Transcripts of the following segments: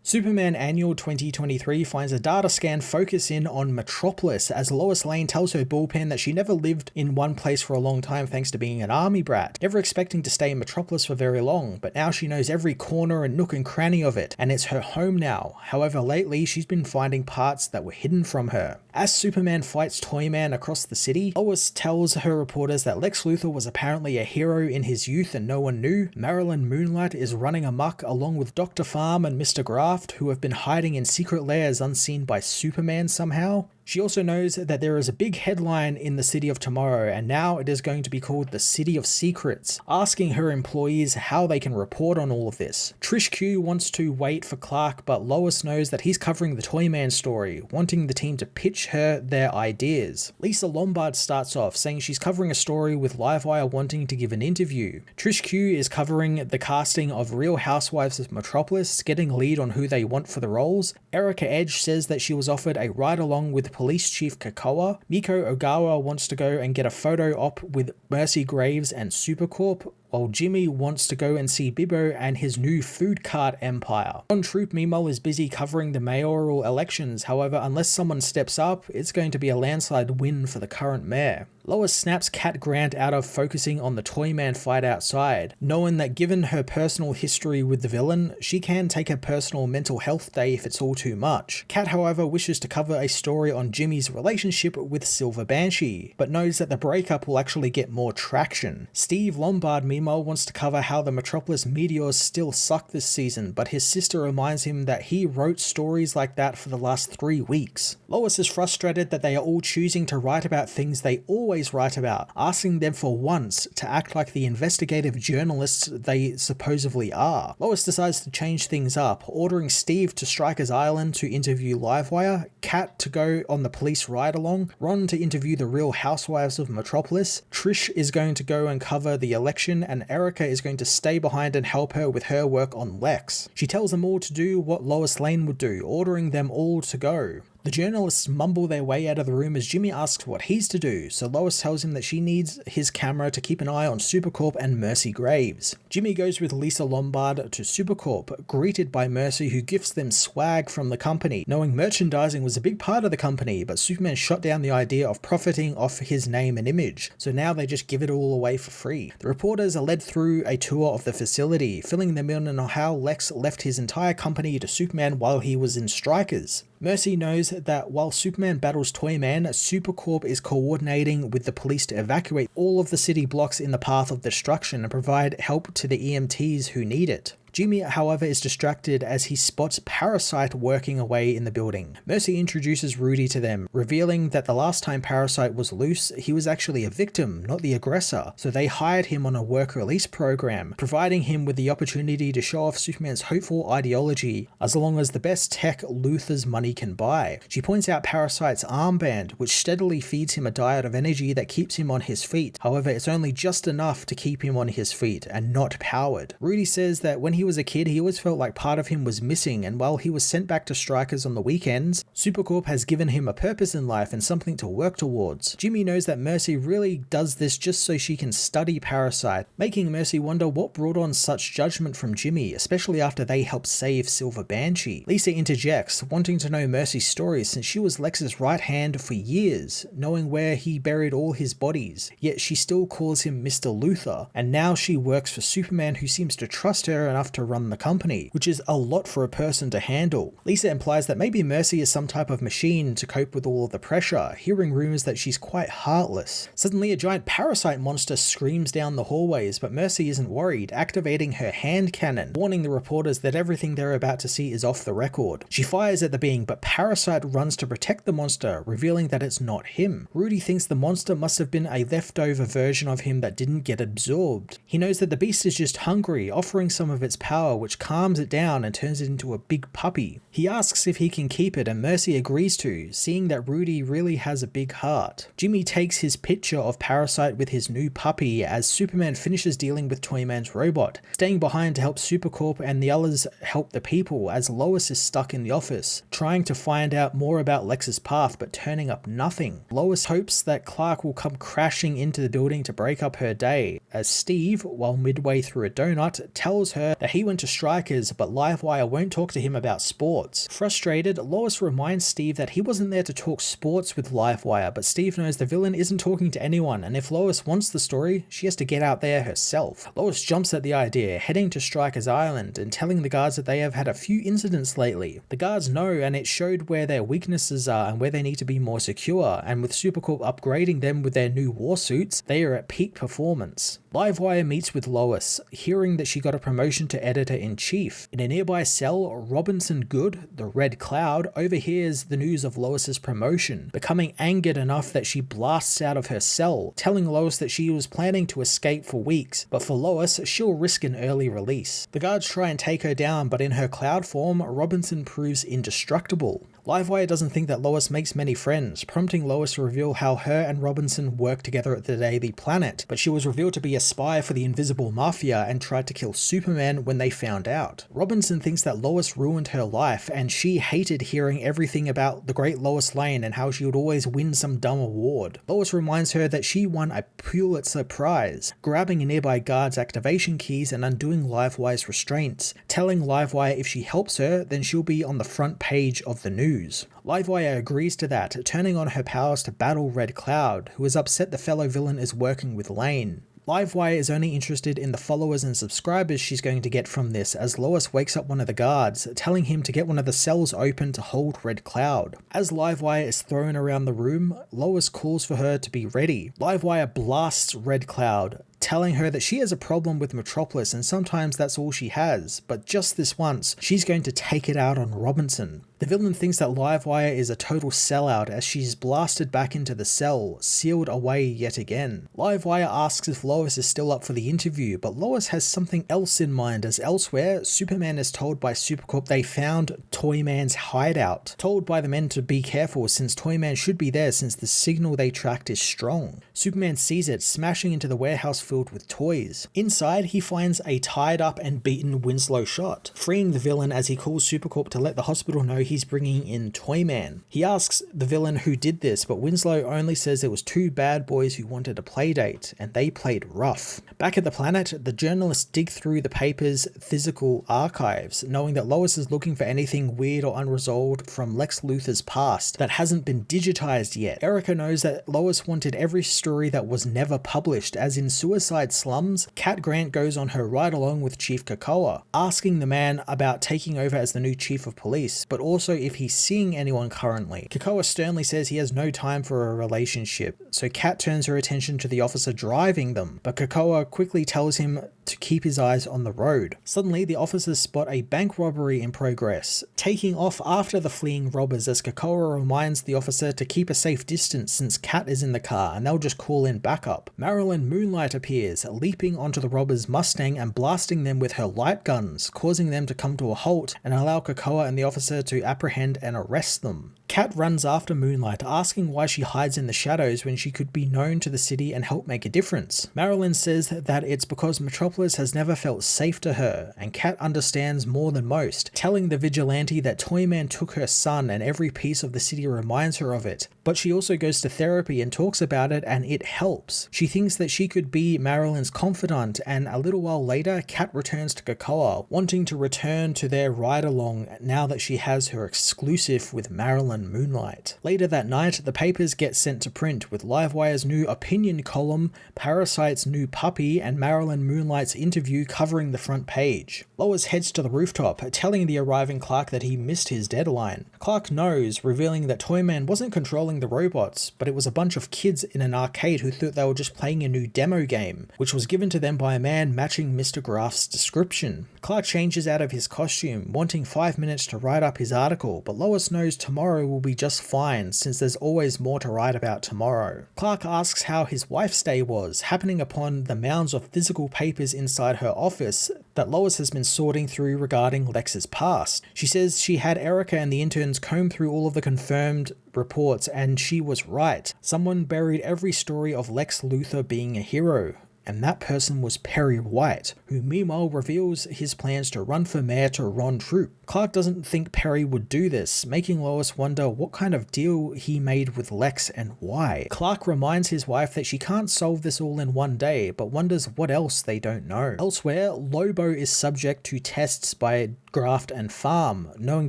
Superman Annual 2023 finds a data scan focus in on Metropolis as Lois Lane tells her bullpen that she never lived in one place for a long time thanks to being an army brat, never expecting to stay in Metropolis for very long, but now she knows every corner and nook and cranny of it, and it's her home now. However, lately she's been finding parts that were hidden from her. As Superman fights Toyman across the city, Lois tells her reporters that Lex Luthor was apparently a hero in his youth and no one knew. Marilyn Moonlight is running amok along with Dr. Farm and Mr. Graft, who have been hiding in secret lairs unseen by Superman somehow. She also knows that there is a big headline in the City of Tomorrow, and now it is going to be called the City of Secrets, asking her employees how they can report on all of this. Trish Q wants to wait for Clark, but Lois knows that he's covering the Toyman story, wanting the team to pitch her their ideas. Lisa Lombard starts off saying she's covering a story with Livewire wanting to give an interview. Trish Q is covering the casting of Real Housewives of Metropolis, getting a lead on who they want for the roles. Erica Edge says that she was offered a ride-along with Police Chief Kakoa. Miko Ogawa wants to go and get a photo op with Mercy Graves and Supercorp, while Jimmy wants to go and see Bibbo and his new food cart empire. John Troop meanwhile is busy covering the mayoral elections. However, unless someone steps up, it's going to be a landslide win for the current mayor. Lois snaps Cat Grant out of focusing on the Toyman fight outside, knowing that given her personal history with the villain, she can take a personal mental health day if it's all too much. Cat, however, wishes to cover a story on Jimmy's relationship with Silver Banshee, but knows that the breakup will actually get more traction. Steve Lombard, meanwhile, wants to cover how the Metropolis meteors still suck this season, but his sister reminds him that he wrote stories like that for the last 3 weeks. Lois is frustrated that they are all choosing to write about things they always write about, asking them for once to act like the investigative journalists they supposedly are. Lois decides to change things up, ordering Steve to Stryker's Island to interview Livewire, Kat to go on the police ride-along, Ron to interview the Real Housewives of Metropolis, Trish is going to go and cover the election, and Erica is going to stay behind and help her with her work on Lex. She tells them all to do what Lois Lane would do, ordering them all to go. The journalists mumble their way out of the room as Jimmy asks what he's to do, so Lois tells him that she needs his camera to keep an eye on Supercorp and Mercy Graves. Jimmy goes with Lisa Lombard to Supercorp, greeted by Mercy, who gifts them swag from the company, knowing merchandising was a big part of the company, but Superman shot down the idea of profiting off his name and image, so now they just give it all away for free. The reporters are led through a tour of the facility, filling them in on how Lex left his entire company to Superman while he was in Strikers. Mercy knows that while Superman battles Toyman, Supercorp is coordinating with the police to evacuate all of the city blocks in the path of destruction and provide help to the EMTs who need it. Jimmy, however, is distracted as he spots Parasite working away in the building. Mercy introduces Rudy to them, revealing that the last time Parasite was loose, he was actually a victim, not the aggressor, so they hired him on a work release program, providing him with the opportunity to show off Superman's hopeful ideology, as long as the best tech Luthor's money can buy. She points out Parasite's armband, which steadily feeds him a diet of energy that keeps him on his feet. However, it's only just enough to keep him on his feet, and not powered. Rudy says that when he was a kid, he always felt like part of him was missing, and while he was sent back to Strikers on the weekends, Supercorp has given him a purpose in life and something to work towards. Jimmy knows that Mercy really does this just so she can study Parasite, making Mercy wonder what brought on such judgment from Jimmy, especially after they helped save Silver Banshee. Lisa interjects, wanting to know Mercy's story since she was Lex's right hand for years, knowing where he buried all his bodies, yet she still calls him Mr. Luthor, and now she works for Superman, who seems to trust her enough to run the company, which is a lot for a person to handle. Lisa implies that maybe Mercy is some type of machine to cope with all of the pressure, hearing rumors that she's quite heartless. Suddenly a giant parasite monster screams down the hallways, but Mercy isn't worried, activating her hand cannon, warning the reporters that everything they're about to see is off the record. She fires at the being, but Parasite runs to protect the monster, revealing that it's not him. Rudy thinks the monster must have been a leftover version of him that didn't get absorbed. He knows that the beast is just hungry, offering some of its power, which calms it down and turns it into a big puppy. He asks if he can keep it, and Mercy agrees to, seeing that Rudy really has a big heart. Jimmy takes his picture of Parasite with his new puppy as Superman finishes dealing with Toyman's robot, staying behind to help Supercorp and the others help the people, as Lois is stuck in the office, trying to find out more about Lex's path but turning up nothing. Lois hopes that Clark will come crashing into the building to break up her day, as Steve, while midway through a donut, tells her that that he went to Strikers, but Livewire won't talk to him about sports. Frustrated, Lois reminds Steve that he wasn't there to talk sports with Livewire, but Steve knows the villain isn't talking to anyone, and if Lois wants the story, she has to get out there herself. Lois jumps at the idea, heading to Strikers Island and telling the guards that they have had a few incidents lately. The guards know, and it showed where their weaknesses are and where they need to be more secure, and with Supercorp upgrading them with their new war suits, they are at peak performance. Livewire meets with Lois, hearing that she got a promotion to editor-in-chief. In a nearby cell, Robinson Good, the Red Cloud, overhears the news of Lois's promotion, becoming angered enough that she blasts out of her cell, telling Lois that she was planning to escape for weeks, but for Lois, she'll risk an early release. The guards try and take her down, but in her cloud form, Robinson proves indestructible. Livewire doesn't think that Lois makes many friends, prompting Lois to reveal how her and Robinson work together at the Daily Planet, but she was revealed to be a spy for the Invisible Mafia and tried to kill Superman when they found out. Robinson thinks that Lois ruined her life, and she hated hearing everything about the great Lois Lane and how she would always win some dumb award. Lois reminds her that she won a Pulitzer Prize, grabbing a nearby guard's activation keys and undoing Livewire's restraints, telling Livewire if she helps her, then she'll be on the front page of the news. Livewire agrees to that, turning on her powers to battle Red Cloud, who is upset the fellow villain is working with Lane. Livewire is only interested in the followers and subscribers she's going to get from this, as Lois wakes up one of the guards, telling him to get one of the cells open to hold Red Cloud. As Livewire is thrown around the room, Lois calls for her to be ready. Livewire blasts Red Cloud, telling her that she has a problem with Metropolis and sometimes that's all she has, but just this once, she's going to take it out on Robinson. The villain thinks that Livewire is a total sellout as she's blasted back into the cell, sealed away yet again. Livewire asks if Lois is still up for the interview, but Lois has something else in mind, as elsewhere, Superman is told by Supercorp they found Toyman's hideout, told by the men to be careful since Toyman should be there since the signal they tracked is strong. Superman sees it, smashing into the warehouse filled with toys. Inside, he finds a tied up and beaten Winslow Shot, freeing the villain as he calls Supercorp to let the hospital know he's bringing in Toyman. He asks the villain who did this, but Winslow only says it was two bad boys who wanted a playdate, and they played rough. Back at the planet, the journalists dig through the paper's physical archives, knowing that Lois is looking for anything weird or unresolved from Lex Luthor's past that hasn't been digitized yet. Erica knows that Lois wanted every story that was never published, as in Suicide Slums, Cat Grant goes on her ride along with Chief Krakoa, asking the man about taking over as the new chief of police, but also if he's seeing anyone currently. Krakoa sternly says he has no time for a relationship, so Cat turns her attention to the officer driving them, but Krakoa quickly tells him to keep his eyes on the road. Suddenly, the officers spot a bank robbery in progress, taking off after the fleeing robbers as Krakoa reminds the officer to keep a safe distance since Cat is in the car and they'll just call in backup. Marilyn Moonlight appears, leaping onto the robbers' Mustang and blasting them with her light guns, causing them to come to a halt and allow Krakoa and the officer to apprehend and arrest them. Cat runs after Moonlight, asking why she hides in the shadows when she could be known to the city and help make a difference. Marilyn says that it's because Metropolis has never felt safe to her, and Cat understands more than most, telling the vigilante that Toyman took her son and every piece of the city reminds her of it. But she also goes to therapy and talks about it, and it helps. She thinks that she could be Marilyn's confidant, and a little while later, Cat returns to Krakoa, wanting to return to their ride-along now that she has her exclusive with Marilyn Moonlight. Later that night, the papers get sent to print, with Livewire's new opinion column, Parasite's new puppy, and Marilyn Moonlight's interview covering the front page. Lois heads to the rooftop, telling the arriving Clark that he missed his deadline. Clark knows, revealing that Toyman wasn't controlling the robots, but it was a bunch of kids in an arcade who thought they were just playing a new demo game, which was given to them by a man matching Mr. Graff's description. Clark changes out of his costume, wanting 5 minutes to write up his article, but Lois knows tomorrow will be just fine since there's always more to write about tomorrow. Clark asks how his wife's day was, happening upon the mounds of physical papers inside her office that Lois has been sorting through regarding Lex's past. She says she had Erica and the interns comb through all of the confirmed reports, and she was right. Someone buried every story of Lex Luthor being a hero. and that person was Perry White, who meanwhile reveals his plans to run for mayor to Ron Troop. Clark doesn't think Perry would do this, making Lois wonder what kind of deal he made with Lex and why. Clark reminds his wife that she can't solve this all in one day, but wonders what else they don't know. Elsewhere, Lobo is subject to tests by Graft and Farm, knowing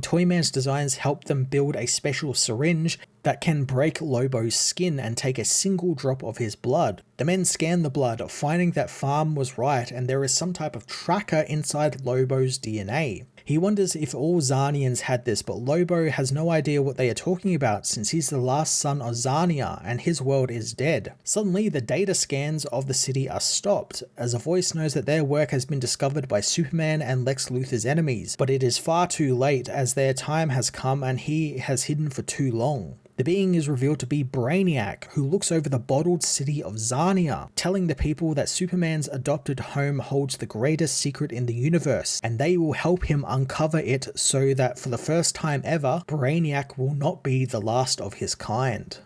Toyman's designs help them build a special syringe that can break Lobo's skin and take a single drop of his blood. The men scan the blood, finding that Farm was right and there is some type of tracker inside Lobo's DNA. He wonders if all Zarnians had this, but Lobo has no idea what they are talking about since he's the last son of Zarnia and his world is dead. Suddenly, the data scans of the city are stopped, as a voice knows that their work has been discovered by Superman and Lex Luthor's enemies, but it is far too late as their time has come and he has hidden for too long. The being is revealed to be Brainiac, who looks over the bottled city of Zarnia, telling the people that Superman's adopted home holds the greatest secret in the universe, and they will help him uncover it so that for the first time ever, Brainiac will not be the last of his kind.